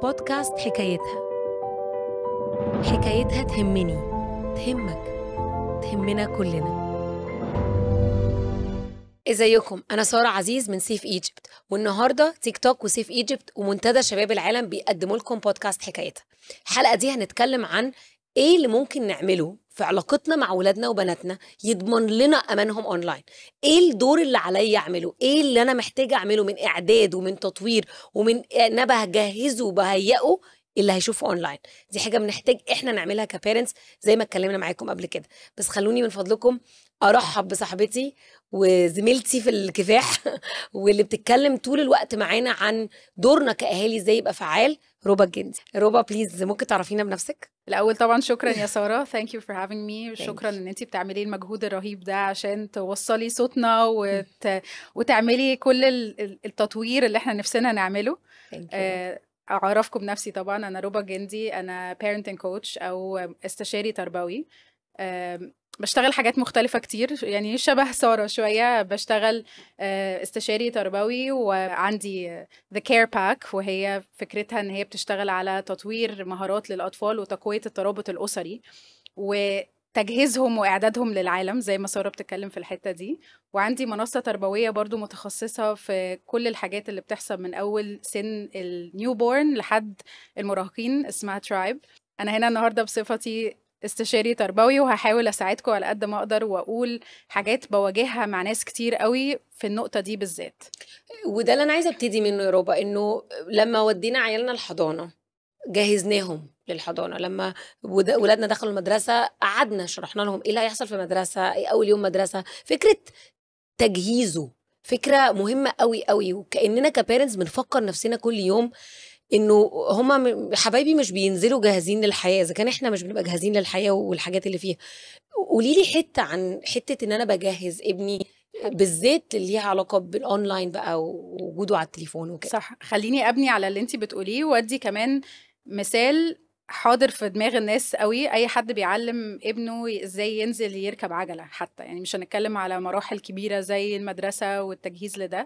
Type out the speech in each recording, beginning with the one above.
بودكاست حكايتها. حكايتها تهمني، تهمك، تهمنا كلنا. ازيكم؟ انا سارة عزيز من سيف ايجيبت، والنهارده تيك توك وسيف ايجيبت ومنتدى شباب العالم بيقدموا لكم بودكاست حكايتها. الحلقه دي هنتكلم عن ايه اللي ممكن نعمله في علاقتنا مع ولادنا وبناتنا يضمن لنا امانهم اونلاين. ايه الدور اللي عليا اعمله، ايه اللي انا محتاجه اعمله من اعداد ومن تطوير ومن ان انا بجهزه وبهيئه اللي هيشوفه اونلاين. دي حاجه بنحتاج احنا نعملها كبيرنتس زي ما اتكلمنا معاكم قبل كده. بس خلوني من فضلكم ارحب بصاحبتي وزميلتي في الكفاح واللي بتتكلم طول الوقت معانا عن دورنا كاهالي ازاي يبقى فعال، ربى الجندي. ربى بليز ممكن تعرفينا بنفسك؟ الأول طبعا شكرا يا سارة. thank you for having me. شكرا ان انتي بتعملي المجهود الرهيب ده عشان توصلي صوتنا وتعملي كل التطوير اللي احنا نفسنا نعمله. أعرفكم بنفسي طبعا، أنا ربى الجندي، أنا parenting coach أو استشاري تربوي. بشتغل حاجات مختلفة كتير، يعني شبه سارة شوية. بشتغل استشاري تربوي، وعندي The Care Pack، وهي فكرتها ان هي بتشتغل على تطوير مهارات للأطفال وتقوية الترابط الأسري وتجهيزهم وإعدادهم للعالم زي ما سارة بتتكلم في الحتة دي. وعندي منصة تربوية برضو متخصصة في كل الحاجات اللي بتحصل من أول سن النيوبورن لحد المراهقين، اسمها ترايب. أنا هنا النهاردة بصفتي استشاري تربوي، وهحاول اساعدكم على قد ما اقدر واقول حاجات بواجهها مع ناس كتير قوي في النقطه دي بالذات. وده اللي انا عايزه ابتدي منه يا ربى، انه لما ودينا عيالنا الحضانه جهزناهم للحضانه، لما ولادنا دخلوا المدرسه قعدنا شرحنا لهم ايه اللي هيحصل في المدرسه، ايه اول يوم مدرسه. فكره تجهيزه فكره مهمه قوي قوي، وكاننا كبيرنتس بنفكر نفسنا كل يوم انه هما حبايبي مش بينزلوا جاهزين للحياه اذا كان احنا مش بنبقى جاهزين للحياه والحاجات اللي فيها. قولي لي حته عن حته ان انا بجهز ابني بالذات اللي ليها علاقه بالاونلاين بقى ووجوده على التليفون وكده. صح، خليني ابني على اللي انتي بتقوليه وادي كمان مثال حاضر في دماغ الناس قوي. اي حد بيعلم ابنه ازاي ينزل يركب عجله حتى، يعني مش هنتكلم على مراحل كبيره زي المدرسه والتجهيز لده.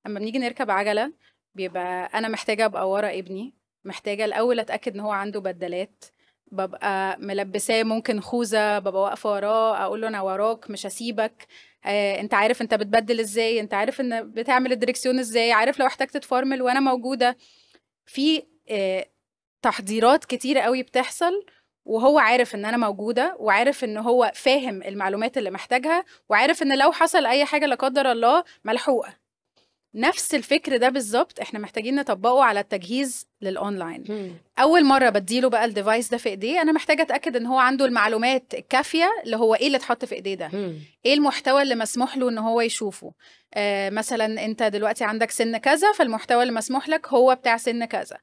اما بنيجي نركب عجله بيبقى انا محتاجه ابقى ورا ابني، محتاجه الاول اتاكد ان هو عنده بدلات، ببقى ملبساه ممكن خوذه، ببقى واقفه وراه اقول له انا وراك مش هسيبك. انت عارف انت بتبدل ازاي، انت عارف ان بتعمل الدركسيون ازاي، عارف لو احتجت تفرمل وانا موجوده. في تحضيرات كتيره قوي بتحصل وهو عارف ان انا موجوده، وعارف ان هو فاهم المعلومات اللي محتاجها، وعارف ان لو حصل اي حاجه لا قدر الله ملحوقه. نفس الفكر ده بالظبط احنا محتاجين نطبقه على التجهيز للاونلاين. اول مره بديله بقى الديفايس ده في ايديه، انا محتاجه اتاكد ان هو عنده المعلومات الكافيه اللي هو ايه اللي اتحط في ايديه ده، ايه المحتوى اللي مسموح له ان هو يشوفه. مثلا انت دلوقتي عندك سن كذا، فالمحتوى اللي مسموح لك هو بتاع سن كذا.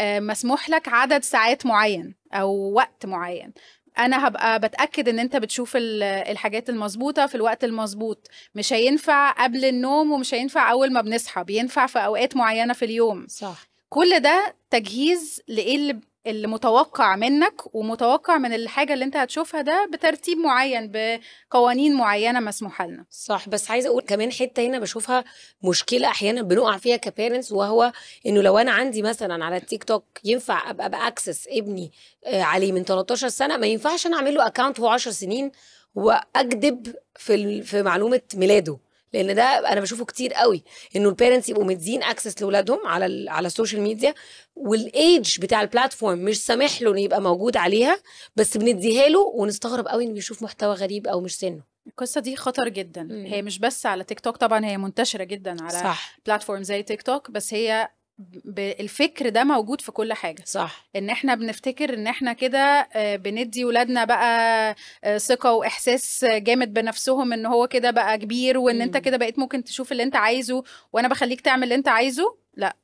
مسموح لك عدد ساعات معين او وقت معين. انا هبقى بتاكد ان انت بتشوف الحاجات المظبوطه في الوقت المظبوط. مش هينفع قبل النوم، ومش هينفع اول ما بنصحى، بينفع في اوقات معينه في اليوم. صح. كل ده تجهيز لايه اللي متوقع منك، ومتوقع من الحاجه اللي انت هتشوفها ده بترتيب معين، بقوانين معينه مسموحه لنا. صح. بس عايزه اقول كمان حته هنا بشوفها مشكله احيانا بنقع فيها كبيرنتس، وهو انه لو انا عندي مثلا على التيك توك ينفع ابقى باكسس ابني عليه من 13 سنه، ما ينفعش انا اعمل له اكونت هو 10 سنين واكذب في معلومه ميلاده. لان ده انا بشوفه كتير قوي، انه البيرنتس يبقوا مدين اكسس لاولادهم على السوشيال ميديا، والايدج بتاع البلاتفورم مش سامح له انه يبقى موجود عليها، بس بنديها له ونستغرب قوي انه بيشوف محتوى غريب او مش سنه. القصة دي خطر جدا. هي مش بس على تيك توك طبعا، هي منتشرة جدا على بلاتفورم زي تيك توك، بس هي الفكر ده موجود في كل حاجة. صح. ان احنا بنفتكر ان احنا كده بندي ولادنا بقى ثقة واحساس جامد بنفسهم، ان هو كده بقى كبير، وان انت كده بقيت ممكن تشوف اللي انت عايزه، وانا بخليك تعمل اللي انت عايزه. لا،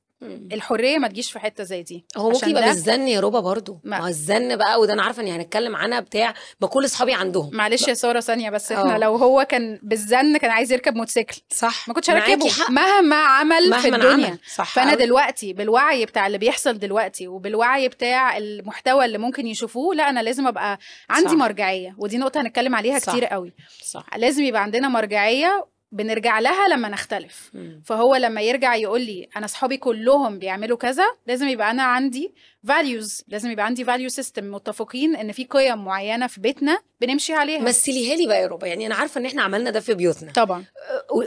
الحريه ما تجيش في حته زي دي. هو ممكن يبقى بالزن يا ربى برضو، ما الزن بقى، وده انا عارفه اني هنتكلم عنها بتاع ما كل اصحابي عندهم. معلش يا ساره ثانيه بس، احنا لو هو كان بالزن كان عايز يركب موتوسيكل، صح، ما كنتش هركبه مهما عمل في الدنيا. فانا أوي. دلوقتي بالوعي بتاع اللي بيحصل دلوقتي، وبالوعي بتاع المحتوى اللي ممكن يشوفوه، لا انا لازم ابقى عندي مرجعيه. ودي نقطه هنتكلم عليها كتير قوي. صح. لازم يبقى عندنا مرجعيه بنرجع لها لما نختلف. فهو لما يرجع يقول لي انا صحابي كلهم بيعملوا كذا، لازم يبقى انا عندي values، لازم يبقى عندي value system متفقين ان في قيم معينه في بيتنا بنمشي عليها. مثليها لي بقى يا ربا، يعني انا عارفه ان احنا عملنا ده في بيوتنا طبعا،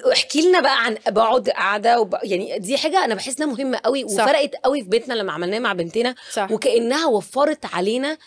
واحكي لنا بقى عن بقعد قاعده يعني دي حاجه انا بحس انها مهمه قوي وفرقت قوي في بيتنا لما عملناها مع بنتنا. صح. وكانها وفرت علينا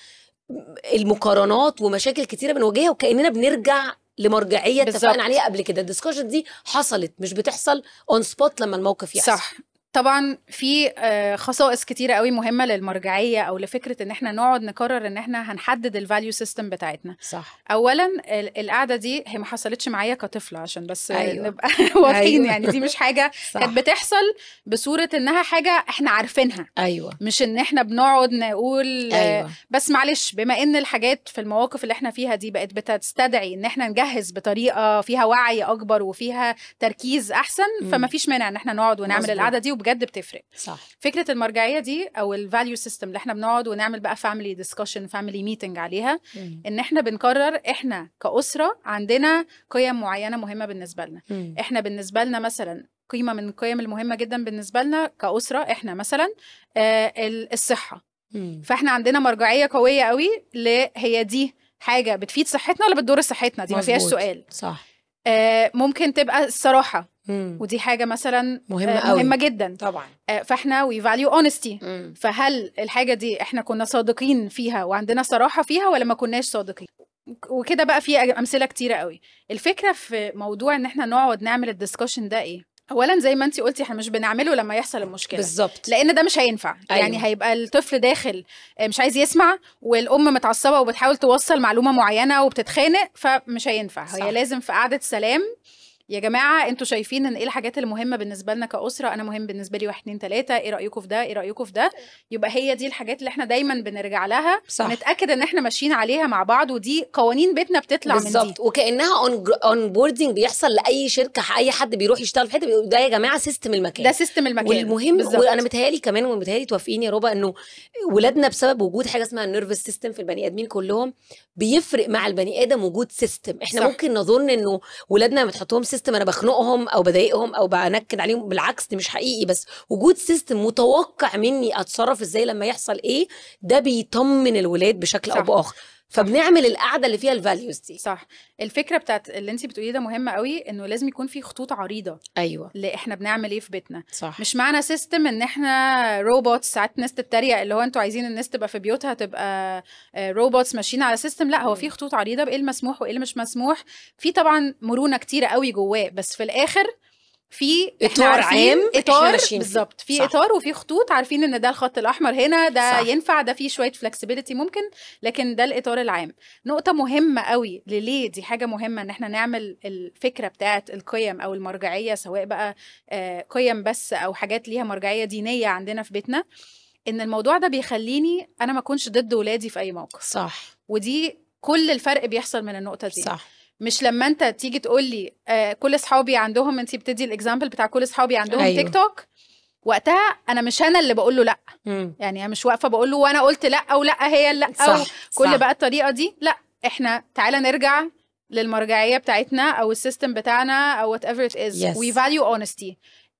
المقارنات ومشاكل كتيره بنواجهها، وكاننا بنرجع لمرجعيه اتفقنا عليها قبل كده. الدسكشن دي حصلت، مش بتحصل اون سبوت لما الموقف يحصل. صح. طبعا في خصائص كتيره قوي مهمه للمرجعيه او لفكره ان احنا نقعد نقرر ان احنا هنحدد الفاليو سيستم بتاعتنا. صح. اولا القعده دي هي ما حصلتش معايا كطفله، عشان بس أيوة. نبقى واضحين. أيوة. يعني دي مش حاجه كانت بتحصل بصوره انها حاجه احنا عارفينها. ايوه. مش ان احنا بنقعد نقول أيوة. بس معلش، بما ان الحاجات في المواقف اللي احنا فيها دي بقت بتستدعي ان احنا نجهز بطريقه فيها وعي اكبر وفيها تركيز احسن، فما فيش مانع ان احنا نقعد ونعمل القعده دي، وبجد بتفرق. صح. فكره المرجعيه دي او الفاليو سيستم اللي احنا بنقعد ونعمل بقى فاميلي ديسكشن، فاميلي ميتنج عليها، ان احنا بنقرر احنا كأسرة عندنا قيم معينه مهمه بالنسبه لنا. احنا بالنسبه لنا مثلا قيمه من القيم المهمه جدا بالنسبه لنا كأسرة، احنا مثلا الصحه. فاحنا عندنا مرجعيه قويه قوي هي دي حاجه بتفيد صحتنا ولا بتضر صحتنا، دي ما فيهاش سؤال. صح. ممكن تبقى الصراحه، ودي حاجه مثلا مهمه جدا طبعا. فاحنا we value honesty. فهل الحاجه دي احنا كنا صادقين فيها وعندنا صراحه فيها ولا ما كناش صادقين؟ وكده بقى في امثله كتيره قوي. الفكره في موضوع ان احنا نقعد نعمل الدسكشن ده ايه؟ اولا زي ما انتي قلتي، احنا مش بنعمله لما يحصل المشكله بالظبط، لان ده مش هينفع. أيوة. يعني هيبقى الطفل داخل مش عايز يسمع، والام متعصبه وبتحاول توصل معلومه معينه وبتتخانق، فمش هينفع. صح. هي لازم في قعده سلام، يا جماعه انتوا شايفين ان ايه الحاجات المهمه بالنسبه لنا كأسره؟ انا مهم بالنسبه لي 1 2 3، ايه رايكم في ده؟ ايه رايكم في ده؟ يبقى هي دي الحاجات اللي احنا دايما بنرجع لها، نتاكد ان احنا ماشيين عليها مع بعض، ودي قوانين بيتنا بتطلع بالزبط. من دي. وكانها اون بوردنج بيحصل لاي شركه، اي حد بيروح يشتغل في حته ده يا جماعه سيستم المكان، ده سيستم المكان. والمهم وانا متهيالي كمان ومتهيالي توافقيني يا ربا انه ولادنا بسبب وجود حاجه اسمها النيرفس سيستم في البني ادمين كلهم، بيفرق مع البني ادم وجود سيستم. احنا صح. ممكن نظن انه ولادنا بتحطهم سيستم انا بخنقهم او بضايقهم او بنكد عليهم، بالعكس دي مش حقيقي، بس وجود سيستم متوقع مني اتصرف ازاي لما يحصل ايه، ده بيطمن الولاد بشكل او باخر. فبنعمل القعده اللي فيها الفاليوز دي. صح. الفكره بتاعت اللي انت بتقوليه ده مهمه قوي، انه لازم يكون في خطوط عريضه. ايوه، اللي احنا بنعمل ايه في بيتنا. صح. مش معنى سيستم ان احنا روبوتس. ساعات ناس تتريق اللي هو انتوا عايزين الناس تبقى في بيوتها تبقى روبوتس ماشيين على سيستم. لا، هو في خطوط عريضه بايه المسموح وايه اللي مش مسموح. في طبعا مرونه كتيره قوي جواه، بس في الاخر في اطار عام، اطار بالظبط، في اطار وفي خطوط، عارفين ان ده الخط الاحمر هنا، ده صح. ينفع، ده فيه شويه فلكسبيليتي ممكن، لكن ده الاطار العام. نقطه مهمه قوي ليه دي حاجه مهمه ان احنا نعمل الفكره بتاعه القيم او المرجعيه، سواء بقى قيم بس او حاجات ليها مرجعيه دينيه عندنا في بيتنا، ان الموضوع ده بيخليني انا ما اكونش ضد ولادي في اي موقف. صح. ودي كل الفرق بيحصل من النقطه دي. صح. مش لما انت تيجي تقول لي كل اصحابي عندهم، انت بتدي الاكزامبل بتاع كل اصحابي عندهم أيوه. تيك توك، وقتها انا مش انا اللي بقول له لا. يعني انا مش واقفه بقول له وانا قلت لا او لا هي لا او كل بقى الطريقه دي. لا، احنا تعالى نرجع للمرجعيه بتاعتنا او السيستم بتاعنا او whatever it is. we value honesty.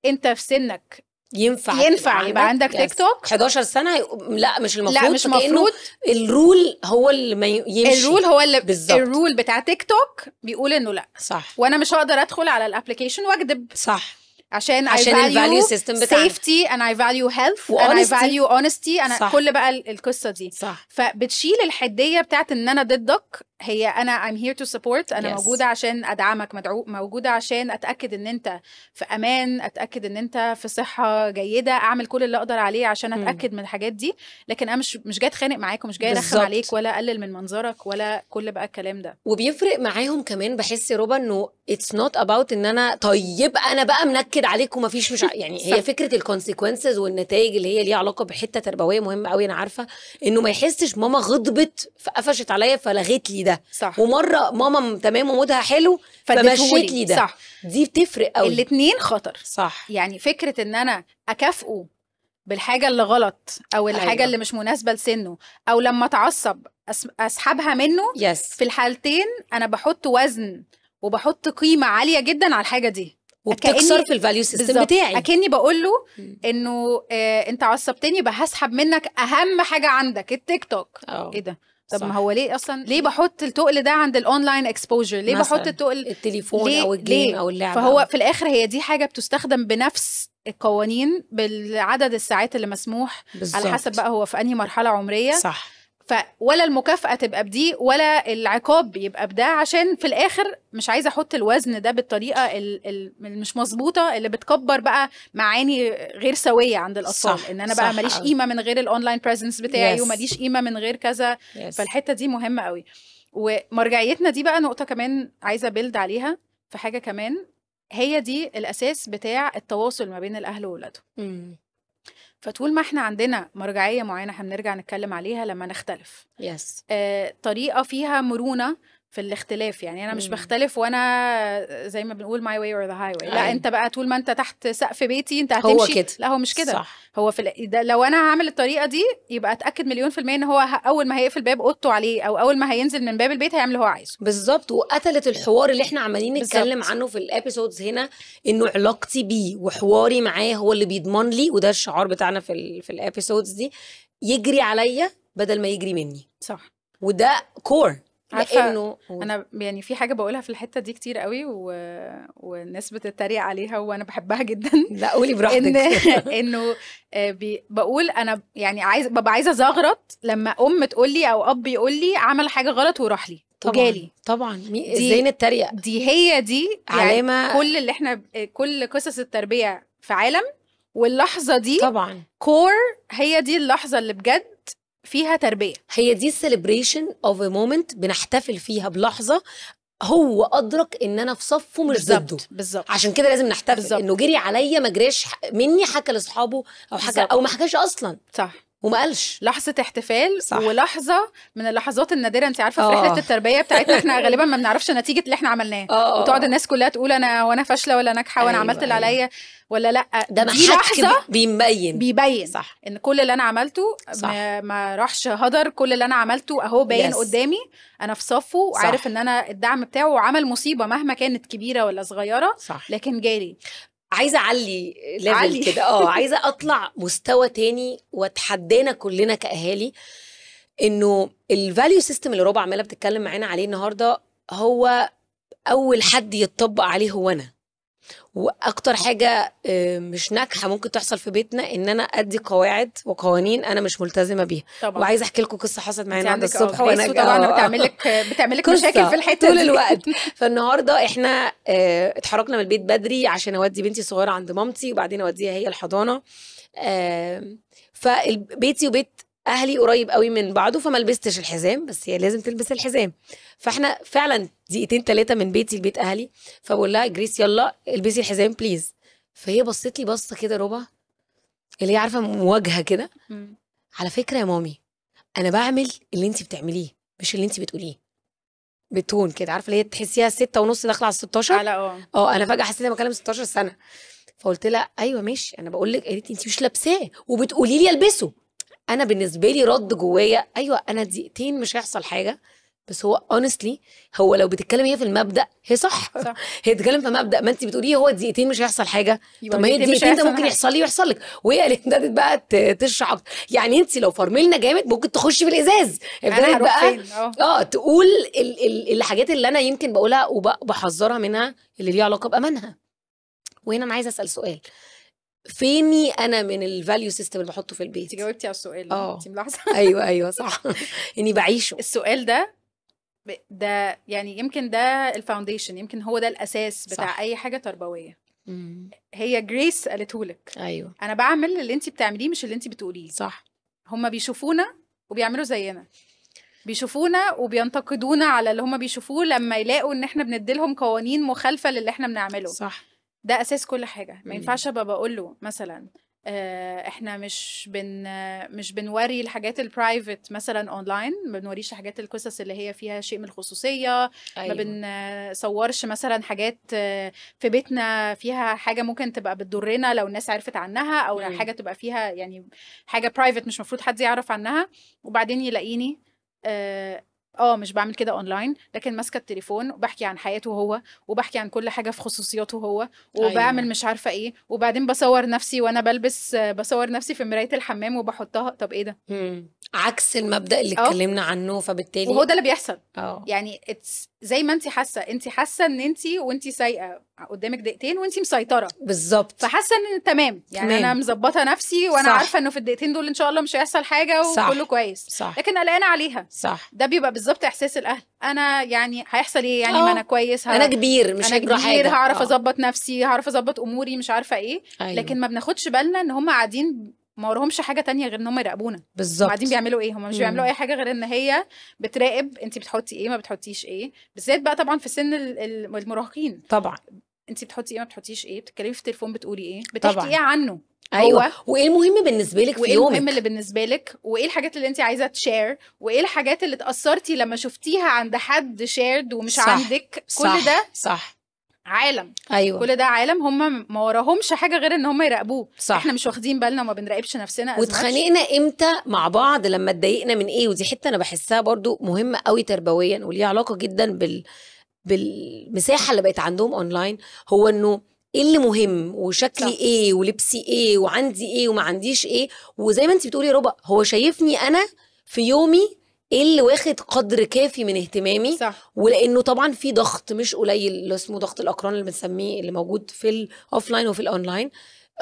انت في سنك ينفع يبقى عندك تيك توك 11 سنه لا مش المفروض. لا مش المفروض. الرول هو اللي ما يمشي. الرول هو اللي بالزبط. الرول بتاع تيك توك بيقول انه لا. صح. وانا مش هقدر ادخل على الابلكيشن واكذب. صح. عشان الفاليو سيستم بتاعنا safety and I value health and I value honesty. انا صح. كل بقى القصه دي صح. فبتشيل الحديه بتاعت ان انا ضدك. هي انا I'm here to support. انا موجوده عشان ادعمك، موجوده عشان اتاكد ان انت في امان، اتاكد ان انت في صحه جيده، اعمل كل اللي اقدر عليه عشان اتاكد من الحاجات دي. لكن انا مش جاي اتخانق معاك ومش جاي ارخم عليك ولا اقلل من منظرك ولا كل بقى الكلام ده. وبيفرق معاهم كمان. بحس يا ربا انه it's not about ان انا طيب انا بقى منكد عليك ومفيش مش يعني هي فكره الكونسيكونسز والنتائج اللي هي ليها علاقه بحته تربويه مهمه قوي. انا عارفه انه ما يحسش ماما غضبت فقفشت عليا فلغيت لي ده. صح. ومره ماما تمام ومودها حلو فمشيت لي ده. صح. دي بتفرق قوي. الاثنين خطر. صح. يعني فكره ان انا اكافئه بالحاجه اللي غلط او الحاجه أيوة. اللي مش مناسبه لسنه، او لما اتعصب اسحبها منه. yes. في الحالتين انا بحط وزن وبحط قيمه عاليه جدا على الحاجه دي، وبتكسر في الفاليو سيستم بتاعي. اكني بقول له انه انت عصبتني يبقى هسحب منك اهم حاجه عندك، التيك توك. ايه ده؟ طب ما هو ليه اصلا ليه بحط التقل ده عند الاونلاين اكسبوجر؟ ليه بحط التقل التليفون او الجيم او اللعبه؟ فهو في الاخر هي دي حاجه بتستخدم بنفس القوانين بالعدد الساعات اللي مسموح بالزبط. على حسب بقى هو في انهي مرحله عمريه. صح. ولا المكافأة تبقى بدي ولا العقاب يبقى بده، عشان في الآخر مش عايزة أحط الوزن ده بالطريقة مش مظبوطة اللي بتكبر بقى معاني غير سوية عند الأطفال. صح. إن أنا بقى ماليش قيمة من غير الأونلاين بريزنس بتاعي وماليش قيمة من غير كذا. فالحتة دي مهمة قوي. ومرجعيتنا دي بقى نقطة كمان عايزة بيلد عليها في حاجة كمان، هي دي الأساس بتاع التواصل ما بين الأهل وولادهم. فطول ما احنا عندنا مرجعية معينة هنرجع نتكلم عليها لما نختلف. طريقة فيها مرونة في الاختلاف. يعني انا مش بختلف وانا زي ما بنقول my way or the highway. لا انت بقى طول ما انت تحت سقف بيتي انت هتمشي. هو كده. لا هو مش كده. صح. هو لو انا هعمل الطريقة دي يبقى اتأكد 100% ان هو اول ما هيقفل باب اوضته عليه او اول ما هينزل من باب البيت هيعمل اللي هو عايزه. بالظبط. وقتلت الحوار اللي احنا عمالين نتكلم عنه في الابيسودز هنا، انه علاقتي بيه وحواري معاه هو اللي بيضمن لي، وده الشعار بتاعنا في الابيسودز دي، يجري عليا بدل ما يجري مني. صح. وده كور. لانه انا يعني في حاجه بقولها في الحته دي كتير قوي والناس بتتريق عليها وانا بحبها جدا. لا قولي براحتك. انه بقول انا يعني ببقى عايزه ازغرط لما ام تقول لي او اب يقول لي عمل حاجه غلط وراح لي وجالي. طبعا ازاي نتريق؟ هي دي علامه. يعني كل اللي احنا كل قصص التربيه في عالم، واللحظه دي طبعا كور، هي دي اللحظه اللي بجد فيها تربية. هي دي celebration of a moment، بنحتفل فيها بلحظة هو أدرك إن أنا في صفه مش ضده. بالظبط. عشان كده لازم نحتفل إنه جري عليا، ما جريش مني، حكى لأصحابه أو حكى أو ما حكاش أصلا. صح. وما قالش. لحظة احتفال. صح. ولحظة من اللحظات النادرة. انت عارفة في رحلة التربية بتاعتنا احنا غالبا ما بنعرفش نتيجة اللي احنا عملناه. وتقعد الناس كلها تقول وانا فاشلة ولا ناجحة وانا عملت اللي عليا ولا لا. ده دي لحظة بيبين صح. ان كل اللي انا عملته ما راحش هدر. كل اللي انا عملته اهو باين قدامي، انا في صفه وعارف ان انا الدعم بتاعه وعمل مصيبة مهما كانت كبيرة ولا صغيرة. صح. لكن جالي. عايزه اعلي ليفل كده. عايزه اطلع مستوى تاني واتحدانا كلنا كاهالي انه الفاليو سيستم اللي ربع عماله بتتكلم معانا عليه النهارده هو اول حد يتطبق عليه هو انا. واكتر حاجه مش ناجحه ممكن تحصل في بيتنا ان انا ادي قواعد وقوانين انا مش ملتزمه بيها. وعايزه احكي لكم قصه حصلت معايا النهارده الصبح وانا طبعا بتعمل لك مشاكل في الحته طول الوقت. فالنهارده احنا اتحركنا من البيت بدري عشان اودي بنتي الصغيره عند مامتي وبعدين اوديها هي الحضانه. فبيتي وبيت اهلي قريب قوي من بعضه، فما لبستش الحزام، بس هي لازم تلبس الحزام. فاحنا فعلا دقيقتين 3 من بيتي لبيت اهلي، فبقول لها جريس يلا البسي الحزام بليز. فهي بصت لي بصه كده ربع اللي هي عارفه مواجهه كده. على فكره يا مامي انا بعمل اللي انت بتعمليه مش اللي انت بتقوليه، بتون كده عارفه اللي هي تحسيها 6:30 داخله على 16. انا فجاه حسيت اني بكلم 16 سنه. فقلت لها ايوه ماشي انا بقول لك انت مش لابساه وبتقولي لي البسه. انا بالنسبه لي رد جوايا ايوه انا دقيقتين مش هيحصل حاجه، بس هو honestly هو لو بتتكلم هي في المبدا هي صح. هي بتتكلم في مبدا ما انت بتقوليه هو دقيقتين مش هيحصل حاجه. طب ما هي دقيقتين ده ممكن يحصل لي ويحصل لك. وهي اللي ابتدت بقى تشرح اكتر. يعني انت لو فرملنا جامد ممكن تخشي في الازاز. ابتدت بقى تقول الحاجات اللي انا يمكن بقولها وبحذرها منها اللي ليها علاقه بامانها. وهنا انا عايزه اسال سؤال، فيني انا من الفاليو سيستم اللي بحطه في البيت؟ انت جاوبتي على السؤال. انت ملاحظه؟ ايوه صح. اني بعيشه. السؤال ده يعني يمكن ده الفاونديشن، يمكن هو ده الاساس بتاع صح. اي حاجه تربويه. هي جريس قالته لك. ايوه انا بعمل اللي انت بتعمليه مش اللي انت بتقوليه. صح. هم بيشوفونا وبيعملوا زينا، بيشوفونا وبينتقدونا على اللي هم بيشوفوه لما يلاقوا ان احنا بنديلهم قوانين مخالفه للي احنا بنعمله. صح. ده اساس كل حاجه. ما ينفعش ابقى بقول له مثلا احنا مش بنوري الحاجات البرايفت مثلا اونلاين، ما بنوريش حاجات القصص اللي هي فيها شيء من الخصوصيه. أيوة. ما بنصورش مثلا حاجات في بيتنا فيها حاجه ممكن تبقى بتضرنا لو الناس عرفت عنها، او حاجه تبقى فيها يعني حاجه برايفت مش مفروض حد يعرف عنها. وبعدين يلاقيني مش بعمل كده اونلاين، لكن ماسكه التليفون وبحكي عن حياته هو، وبحكي عن كل حاجه في خصوصياته هو، وبعمل أيوة. مش عارفه ايه، وبعدين بصور نفسي وانا بلبس، بصور نفسي في مرايه الحمام وبحطها. طب ايه ده؟ عكس المبدأ اللي اتكلمنا عنه، فبالتالي وهو ده اللي بيحصل. اه يعني زي ما انت حاسه ان انت وانت سايقه قدامك دقيقتين وانت مسيطره، بالظبط، فحاسه ان تمام، يعني انا مظبطه نفسي وانا صح. عارفه انه في الدقيقتين دول ان شاء الله مش هيحصل حاجه وكله كويس، صح. لكن قلقانه عليها. صح. ده بيبقى بالظبط احساس الاهل. انا يعني هيحصل ايه يعني؟ ما انا كويس، انا كبير مش انا هيجرى كبير، حاجه، هعرف اظبط نفسي، هعرف اظبط اموري، مش عارفه ايه. أيوة. لكن ما بناخدش بالنا ان هم قاعدين ما وراهمش حاجه تانية غير ان هم يراقبونا. بالظبط. قاعدين بيعملوا ايه؟ هم مش بيعملوا اي حاجه غير ان هي بتراقب انت بتحطي ايه ما بتحطيش ايه، بالذات بقى طبعا في سن المراهقين. طبعا انت بتحطي ايه ما بتحطيش ايه، بتتكلمي في التليفون بتقولي ايه، بتحكي طبعا. ايه عنه. ايوه، هو وايه المهم بالنسبه لك في وايه يومك، المهم اللي بالنسبه لك، وايه الحاجات اللي انت عايزه تشير، وايه الحاجات اللي اتاثرتي لما شفتيها عند حد شيرد ومش صح. عندك. كل صح. ده صح. عالم. ايوه، كل ده عالم هم ما وراهمش حاجه غير ان هم يراقبوه. صح. احنا مش واخدين بالنا وما بنراقبش نفسنا. واتخانقنا امتى مع بعض لما اتضايقنا من ايه؟ ودي حته انا بحسها برضو مهمه قوي تربويا، وليها علاقه جدا بالمساحه اللي بقت عندهم اونلاين. هو انه ايه اللي مهم، وشكلي صح. ايه، ولبسي ايه، وعندي ايه وما عنديش ايه. وزي ما انت بتقولي يا ربا، هو شايفني انا في يومي ايه اللي واخد قدر كافي من اهتمامي. صح. ولانه طبعا في ضغط مش قليل اللي اسمه ضغط الاقران اللي بنسميه، اللي موجود في الاوفلاين وفي الاونلاين.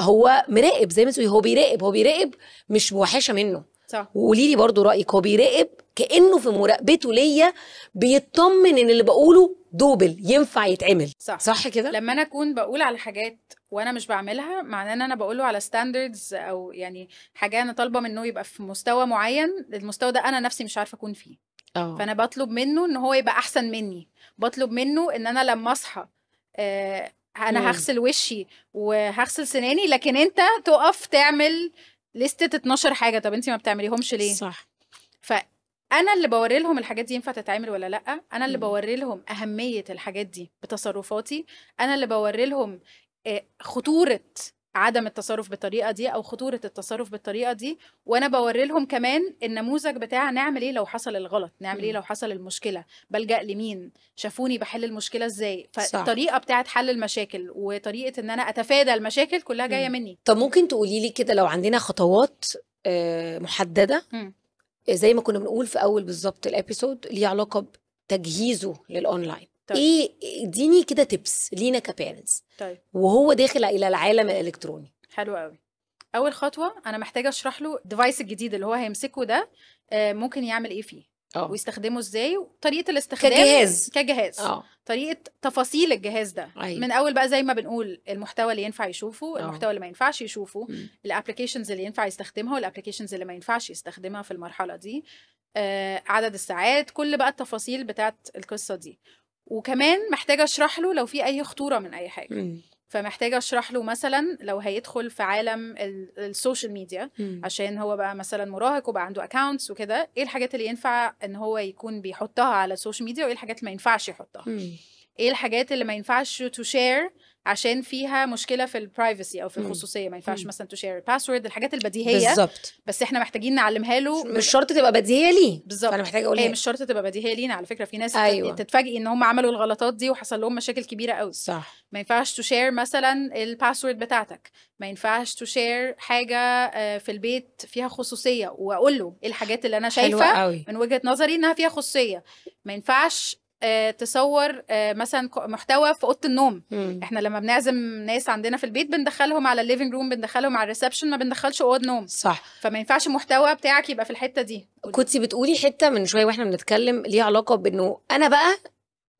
هو مراقب زي ما تقولي، هو بيراقب مش موحشه منه. صح. وقولي لي برضو رايك، هو بيراقب كانه في مراقبته ليا بيطمن ان اللي بقوله دوبل ينفع يتعمل. صح كده؟ لما انا اكون بقول على حاجات وانا مش بعملها، معناه ان انا بقوله على ستاندردز، او يعني حاجه انا طالبه منه يبقى في مستوى معين. المستوى ده انا نفسي مش عارفه اكون فيه. فانا بطلب منه ان هو يبقى احسن مني. بطلب منه ان انا لما اصحى انا هغسل وشي وهغسل سناني، لكن انت تقف تعمل لستة 12 حاجه. طب انت ما بتعمليهمش ليه؟ صح. انا اللي بوري لهم الحاجات دي ينفع تتعمل ولا لا. انا اللي بوري لهم اهميه الحاجات دي بتصرفاتي. انا اللي بوري لهم خطوره عدم التصرف بالطريقه دي او خطوره التصرف بالطريقه دي. وانا بوري لهم كمان النموذج بتاع نعمل ايه لو حصل الغلط، نعمل ايه لو حصل المشكله، بلجأ لمين، شافوني بحل المشكله ازاي. فالطريقه بتاعت حل المشاكل وطريقه ان انا اتفادى المشاكل كلها جايه مني. طب ممكن تقولي لي كده لو عندنا خطوات محدده زي ما كنا بنقول في اول بالظبط الابيسود ليه علاقه بتجهيزه للاونلاين؟ طيب. ايه اديني كده تيبس لينا كبيرنتس طيب. وهو داخل الى العالم الالكتروني. حلو قوي. اول خطوه انا محتاجه اشرح له الديفايس الجديد اللي هو هيمسكه ده ممكن يعمل ايه فيه ويستخدمه ازاي، وطريقه الاستخدام كجهاز. طريقه تفاصيل الجهاز ده. أيوة. من اول بقى زي ما بنقول المحتوى اللي ينفع يشوفه، المحتوى اللي ما ينفعش يشوفه، الابلكيشنز اللي ينفع يستخدمها والابلكيشنز اللي ما ينفعش يستخدمها في المرحله دي، عدد الساعات، كل بقى التفاصيل بتاعت القصه دي. وكمان محتاجه اشرح له لو في اي خطوره من اي حاجه. فمحتاجه اشرح له مثلا لو هيدخل في عالم السوشيال ميديا عشان هو بقى مثلا مراهق وبقى عنده اكاونتس وكده، ايه الحاجات اللي ينفع ان هو يكون بيحطها على السوشيال ميديا، وايه الحاجات اللي ما ينفعش يحطها. ايه الحاجات اللي ما ينفعش تو شير عشان فيها مشكله في البرايفسي او في الخصوصيه. ما ينفعش مثلا تو شير باسورد، الحاجات البديهيه بالظبط. بس احنا محتاجين نعلمها له. مش شرط تبقى بديهيه ليه. بالظبط. فانا محتاجه اقولها مش شرط تبقى بديهيه لينا. على فكره في ناس تتفاجئي ان هم عملوا الغلطات دي وحصل لهم مشاكل كبيره قوي. صح. ما ينفعش تو شير مثلا الباسورد بتاعتك. ما ينفعش تو شير حاجه في البيت فيها خصوصيه، واقول له ايه الحاجات اللي انا شايفه من وجهه نظري انها فيها خصوصيه. ما ينفعش تصور مثلا محتوى في اوضه النوم. احنا لما بنعزم ناس عندنا في البيت بندخلهم على الليفينج روم، بندخلهم على الريسبشن، ما بندخلش اوض نوم. صح. فما ينفعش محتوى بتاعك يبقى في الحته دي. كنتي بتقولي حته من شويه واحنا بنتكلم ليها علاقه بانه انا بقى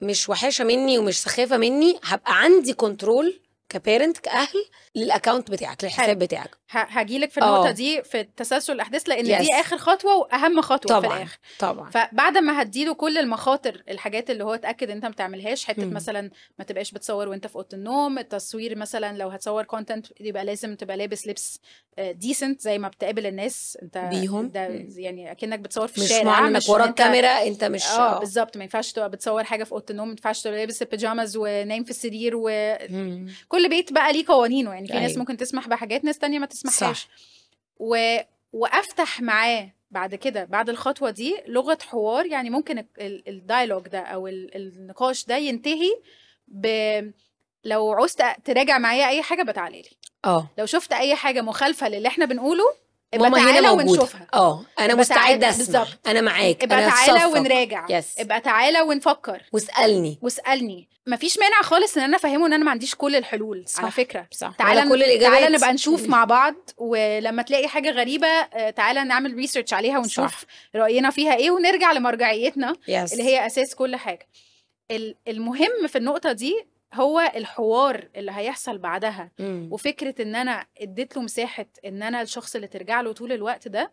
مش وحشه مني ومش سخافه مني، هبقى عندي كنترول كبيرنت كأهل للاكونت بتاعك، للحساب بتاعك. هجيلك في النقطه دي في تسلسل الاحداث، لان دي اخر خطوه واهم خطوه طبعًا. في الاخر. طبعا. فبعد ما هديله كل المخاطر، الحاجات اللي هو اتاكد انت ما تعملهاش، حته مثلا ما تبقاش بتصور وانت في اوضه النوم. التصوير مثلا لو هتصور كونتنت يبقى لازم تبقى لابس لبس ديسنت زي ما بتقابل الناس انت بيهم. ده يعني اكنك بتصور في مش الشارع، مش ورا الكاميرا انت مش بالظبط. ما ينفعش تبقى بتصور حاجه في اوضه النوم، ما ينفعش تبقى لابس البيجامز ونايم في السرير كل بيت بقى ليه قوانينه. يعني في ناس ممكن تسمح بحاجات، ناس تانية ما تسمحهاش. وافتح معاه بعد كده بعد الخطوه دي لغه حوار، يعني ممكن الدايلوج ده او النقاش ده ينتهي لو عوزت تراجع معايا اي حاجه بتعالي لي، لو شفت اي حاجه مخالفه للي احنا بنقوله ابقى تعالى ونشوفها. انا مستعده اسمع، انا معاك، ابقى تعالى ونراجع، yes. ابقى تعالى ونفكر واسالني. مفيش مانع خالص ان انا افهمه ان انا ما عنديش كل الحلول، صح. على فكره صح. تعالى نبقى نشوف مع بعض، ولما تلاقي حاجه غريبه تعالى نعمل ريسيرش عليها ونشوف صح. راينا فيها ايه ونرجع لمرجعيتنا yes. اللي هي اساس كل حاجه. المهم في النقطه دي هو الحوار اللي هيحصل بعدها وفكرة ان انا اديت له مساحة ان انا الشخص اللي ترجع له طول الوقت ده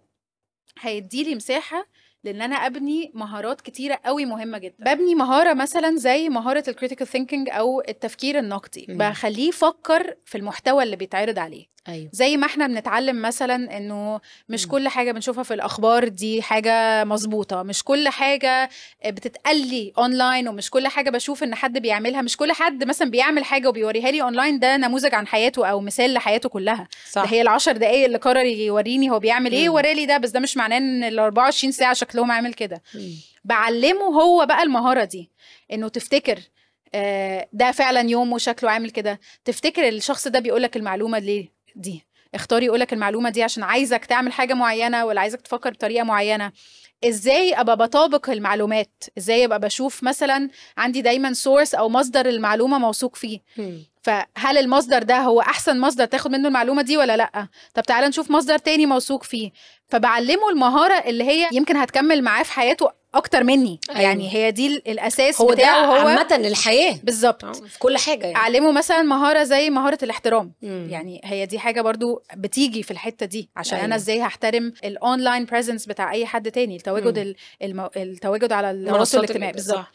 هيديلي مساحة لان انا ابني مهارات كتيرة قوي مهمة جدا. ببني مهارة مثلا زي مهارة الكريتيكال ثينكينج او التفكير النقدي، بخليه يفكر في المحتوى اللي بيتعرض عليه. أيوة. زي ما احنا بنتعلم مثلا انه مش كل حاجة بنشوفها في الاخبار دي حاجة مظبوطة، مش كل حاجة بتتقلي اونلاين، ومش كل حاجة بشوف ان حد بيعملها، مش كل حد مثلا بيعمل حاجة وبيوريها لي اونلاين ده نموذج عن حياته او مثال لحياته كلها صح. ده هي ال10 دقايق اللي قرر يوريني هو بيعمل ايه ورالي ده، بس ده مش معناه ان ال24 ساعة شكلهم عامل كده. بعلمه هو بقى المهارة دي، انه تفتكر ده فعلا يوم وشكله عامل كده، تفتكر الشخص ده بيقولك المعلومة ليه دي، اختار يقولك المعلومة دي عشان عايزك تعمل حاجة معينة ولا عايزك تفكر بطريقة معينة. ازاي ابقى بطابق المعلومات، ازاي ابقى بشوف مثلا عندي دايما سورس او مصدر المعلومة موثوق فيه، فهل المصدر ده هو احسن مصدر تاخد منه المعلومة دي ولا لا، طب تعالى نشوف مصدر تاني موثوق فيه. فبعلمه المهارة اللي هي يمكن هتكمل معاه في حياته اكتر مني. أيوة. يعني هي دي الاساس هو بتاعه، هو عامه للحياه بالظبط في كل حاجه يعني. اعلمه مثلا مهاره زي مهاره الاحترام. يعني هي دي حاجه برضو بتيجي في الحته دي عشان أيوة. انا ازاي هحترم الاونلاين بريزنس بتاع اي حد تاني، التواجد التواجد على التواصل الاجتماعي بالظبط.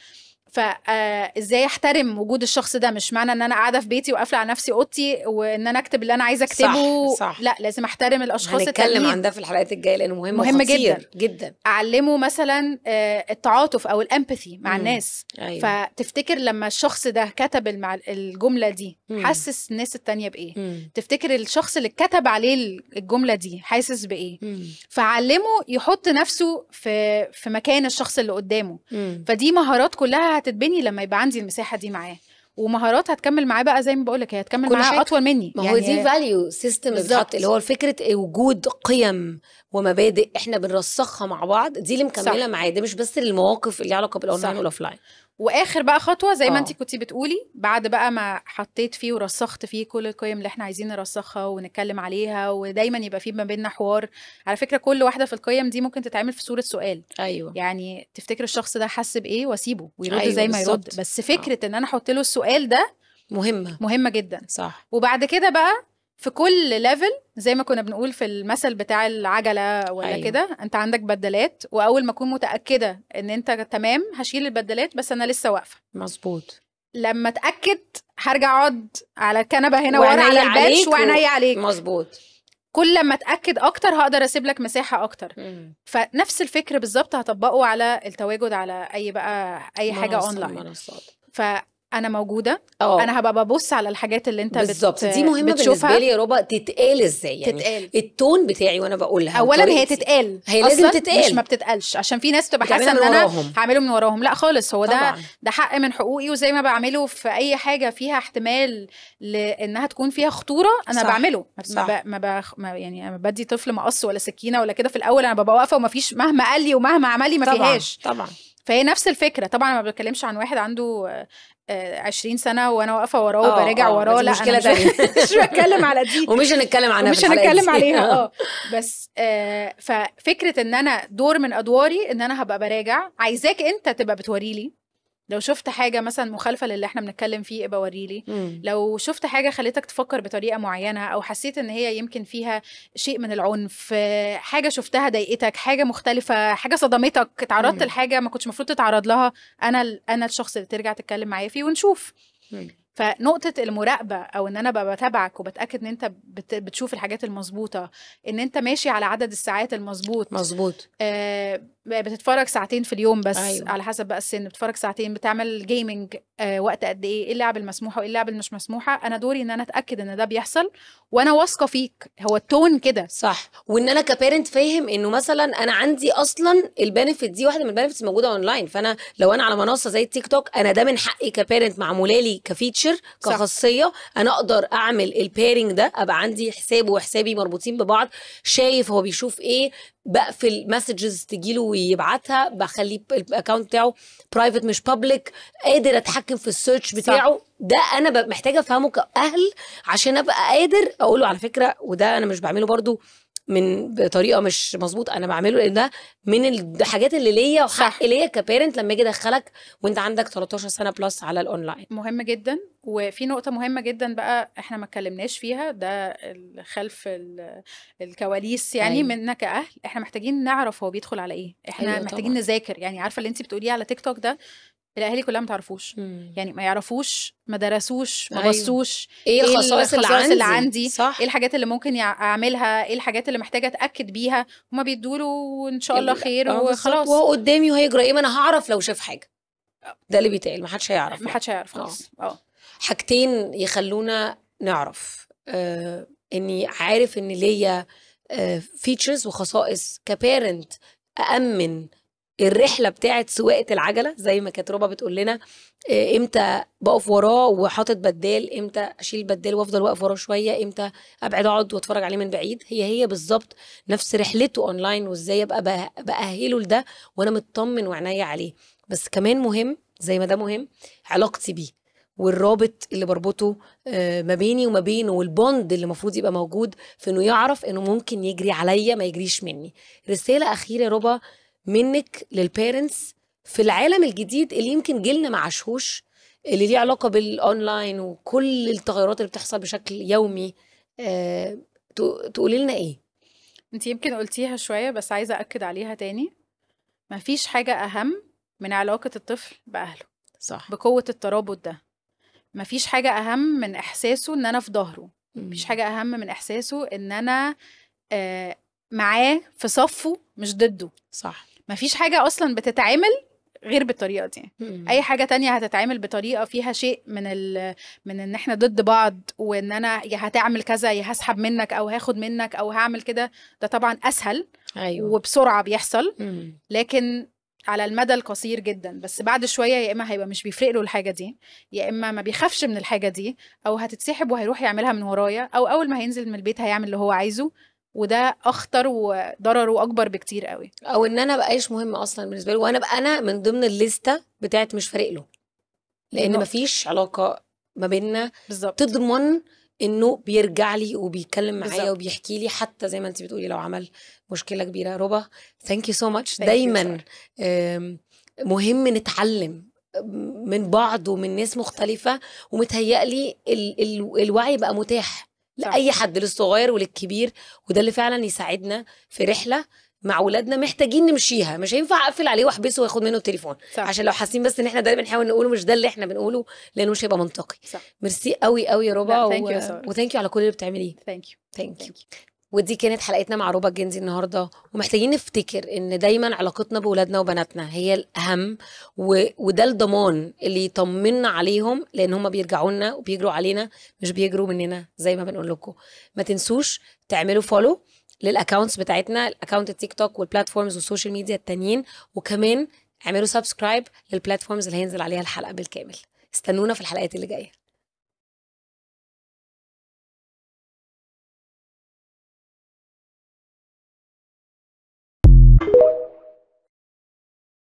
فازاي احترم وجود الشخص ده، مش معنى ان انا قاعده في بيتي وقافله على نفسي اوضتي وان انا اكتب اللي انا عايزه اكتبه صح. لا، لازم احترم الاشخاص التانيين. هنتكلم عن ده في الحلقات الجايه لانه مهم جدا جدا. اعلمه مثلا التعاطف او الامباثي مع الناس. أيوة. فتفتكر لما الشخص ده كتب الجمله دي حسس الناس التانية بايه، تفتكر الشخص اللي كتب عليه الجمله دي حاسس بايه. فعلمه يحط نفسه في مكان الشخص اللي قدامه. فدي مهارات كلها هتتبني لما يبقى عندي المساحه دي معاه، ومهارات هتكمل معاه بقى زي ما بقولك، هي هتكمل معاه اطول مني. ما هو يعني دي فاليو سيستم بتحط، اللي هو فكره وجود قيم ومبادئ احنا بنرسخها مع بعض، دي اللي مكمله معاه. ده مش بس المواقف اللي علاقه بالاونلاين والاوفلاين. واخر بقى خطوه زي ما انت كنتي بتقولي، بعد بقى ما حطيت فيه ورسخت فيه كل القيم اللي احنا عايزين نرسخها ونتكلم عليها، ودايما يبقى فيه ما بيننا حوار. على فكره كل واحده في القيم دي ممكن تتعمل في صوره سؤال. ايوه، يعني تفتكر الشخص ده حس بايه واسيبه ويرد أيوة زي ما يرد، بس فكره ان انا احط له السؤال ده مهمه جدا صح. وبعد كده بقى في كل ليفل زي ما كنا بنقول في المثل بتاع العجلة ولا أيوة. كده انت عندك بدلات، واول ما اكون متأكدة ان انت تمام هشيل البدلات بس انا لسه واقفة. مظبوط. لما اتأكد هرجع اقعد على الكنبة هنا ورا على البنش وعناية عليك. مظبوط. كل لما اتأكد اكتر هقدر اسيب لك مساحة اكتر. فنفس الفكر بالظبط هطبقه على التواجد على اي حاجة اونلاين. انا موجوده انا هبقى ببص على الحاجات اللي انت بالظبط. دي مهمه بالنسبه لي يا ربا، تتقال ازاي يعني تتقال. التون بتاعي وانا بقولها اولا هي تتقال، هي لازم تتقال، مش ما بتتقالش عشان في ناس تبقى حاسه ان انا هعمله من وراهم. لا خالص، هو ده حق من حقوقي، وزي ما بعمله في اي حاجه فيها احتمال لانها تكون فيها خطوره انا صح. بعمله صح. يعني انا بدي طفل مقص ولا سكينه ولا كده في الاول، انا ببقى واقفه ومفيش مهما قال لي ومهما عمل لي ما فيهاش طبعا. فهي نفس الفكره. طبعا ما بتكلمش عن واحد عنده 20 سنة وانا واقفه وراه وبراجع وراه، لا مشكله ثانيه مش بتكلم على دي ومش هنتكلم عنها ومش هنتكلم عليها بس ففكره ان انا دور من ادواري ان انا هبقى براجع، عايزاك انت تبقى بتوري لي لو شفت حاجه مثلا مخالفه للي احنا بنتكلم فيه ابقى وريلي. لو شفت حاجه خليتك تفكر بطريقه معينه او حسيت ان هي يمكن فيها شيء من العنف، حاجه شفتها ضايقتك، حاجه مختلفه، حاجه صدمتك، اتعرضت لحاجه ما كنتش المفروض تتعرض لها، انا الشخص اللي ترجع تتكلم معايا فيه ونشوف. فنقطة المراقبة أو إن أنا بتابعك وبتأكد إن أنت بتشوف الحاجات المظبوطة، إن أنت ماشي على عدد الساعات المظبوط بتتفرج ساعتين في اليوم بس. أيوة. على حسب بقى السن، بتتفرج ساعتين، بتعمل جيمنج وقت قد ايه اللعب المسموحه وايه اللعب اللي مش مسموحه. انا دوري ان انا اتاكد ان ده بيحصل وانا واثقه فيك. هو التون كده صح. وان انا كبيرنت فاهم انه مثلا انا عندي اصلا البنفيت دي واحده من البنفيتس موجوده اونلاين، فانا لو انا على منصه زي التيك توك انا ده من حقي كبيرنت معموله لي كفيتشر كخاصيه، انا اقدر اعمل البيرنج ده، ابقى عندي حسابه وحسابي مربوطين ببعض، شايف هو بيشوف ايه، بقفل مسجز تجيله ويبعتها، بخليه الاكونت بتاعه برايفت مش بابليك، قادر اتحكم في السيرش بتاعه. ده انا محتاجه افهمه كاهل عشان ابقى قادر اقول له على فكره. وده انا مش بعمله برضو من بطريقه مش مظبوط، انا بعمله لان ده من الحاجات اللي ليا وحق ليا كبيرنت لما اجي ادخلك وانت عندك 13 سنه بلس على الاونلاين. مهم جدا. وفي نقطه مهمه جدا بقى احنا ما اتكلمناش فيها، ده خلف الكواليس يعني. أيوة. مننا كاهل احنا محتاجين نعرف هو بيدخل على ايه. احنا أيوة محتاجين نذاكر. يعني عارفه اللي انت بتقوليه على تيك توك ده الاهالي كلها ما تعرفوش. يعني ما يعرفوش، ما درسوش، ما بصوش ايه الخصائص اللي عندي، صح. ايه الحاجات اللي ممكن اعملها، ايه الحاجات اللي محتاجه اتاكد بيها. هما بيدوله ان شاء الله خير وخلاص، وهو قدامي وهيجرى ايه، ما انا هعرف لو شاف حاجه. ده اللي بيتقال، ما حدش هيعرف، ما حدش هيعرف خالص. حاجتين يخلونا نعرف اني عارف ان ليا فيتشرز وخصائص كبيرنت أأمن الرحله بتاعت سواقه العجله، زي ما كانت ربا بتقول لنا امتى بقف وراه وحاطط بدال، امتى اشيل بدال وافضل واقف وراه شويه، امتى ابعد اقعد واتفرج عليه من بعيد. هي بالظبط نفس رحلته اونلاين، وازاي ابقى باهله لده وانا مطمن وعناية عليه. بس كمان مهم زي ما ده مهم علاقتي بيه والرابط اللي بربطه ما بيني وما بينه، والبوند اللي المفروض يبقى موجود في انه يعرف انه ممكن يجري عليا ما يجريش مني. رساله اخيره ربا منك للبيرنتس في العالم الجديد اللي يمكن جيلنا ما عاشهوش، اللي ليه علاقه بالاونلاين وكل التغيرات اللي بتحصل بشكل يومي، تقولي لنا ايه؟ انت يمكن قلتيها شويه بس عايزه اكد عليها تاني. مفيش حاجه اهم من علاقه الطفل باهله. صح. بقوه الترابط ده. مفيش حاجه اهم من احساسه ان انا في ظهره. مفيش حاجه اهم من احساسه ان انا معاه في صفه مش ضده. صح. مفيش حاجه اصلا بتتعمل غير بالطريقه دي. اي حاجه تانية هتتعمل بطريقه فيها شيء من ان احنا ضد بعض، وان انا يا هتعمل كذا يا هسحب منك او هاخد منك او هعمل كده، ده طبعا اسهل. أيوة. وبسرعه بيحصل. لكن على المدى القصير جدا. بس بعد شويه يا اما هيبقى مش بيفرق له الحاجه دي، يا اما ما بيخافش من الحاجه دي، او هتتسحب وهيروح يعملها من ورايا، او اول ما هينزل من البيت هيعمل اللي هو عايزه، وده اخطر وضرره اكبر بكتير قوي. او ان انا بقاش مهم اصلا بالنسبه له، وانا بقى انا من ضمن الليسته بتاعت مش فارق له، لان مفيش علاقه ما بيننا تضمن انه بيرجع لي وبيتكلم معايا وبيحكي لي، حتى زي ما انت بتقولي لو عمل مشكله كبيره. ربا ثانك يو سو ماتش. دايما مهم نتعلم من بعض ومن ناس مختلفه، ومتهيألي الوعي بقى متاح لأي حد، للصغير وللكبير، وده اللي فعلا يساعدنا في رحلة مع ولادنا محتاجين نمشيها. مش هينفع اقفل عليه واحبسه واخد منه التليفون عشان لو حاسين بس ان احنا ده بنحاول نقوله، مش ده اللي احنا بنقوله، لانه مش هيبقى منطقي. ميرسي قوي قوي يا ربا، وثانك يو على كل اللي بتعمليه. ثانك يو. ودي كانت حلقتنا مع ربا الجندي النهارده. ومحتاجين نفتكر ان دايما علاقتنا بولادنا وبناتنا هي الاهم، وده الضمان اللي يطمنا عليهم، لان هم بيرجعوا لنا وبيجروا علينا مش بيجروا مننا زي ما بنقول لكم. ما تنسوش تعملوا فولو للاكاونتس بتاعتنا، الاكاونت التيك توك والبلاتفورمز والسوشيال ميديا التانيين، وكمان اعملوا سبسكرايب للبلاتفورمز اللي هينزل عليها الحلقه بالكامل. استنونا في الحلقات اللي جايه.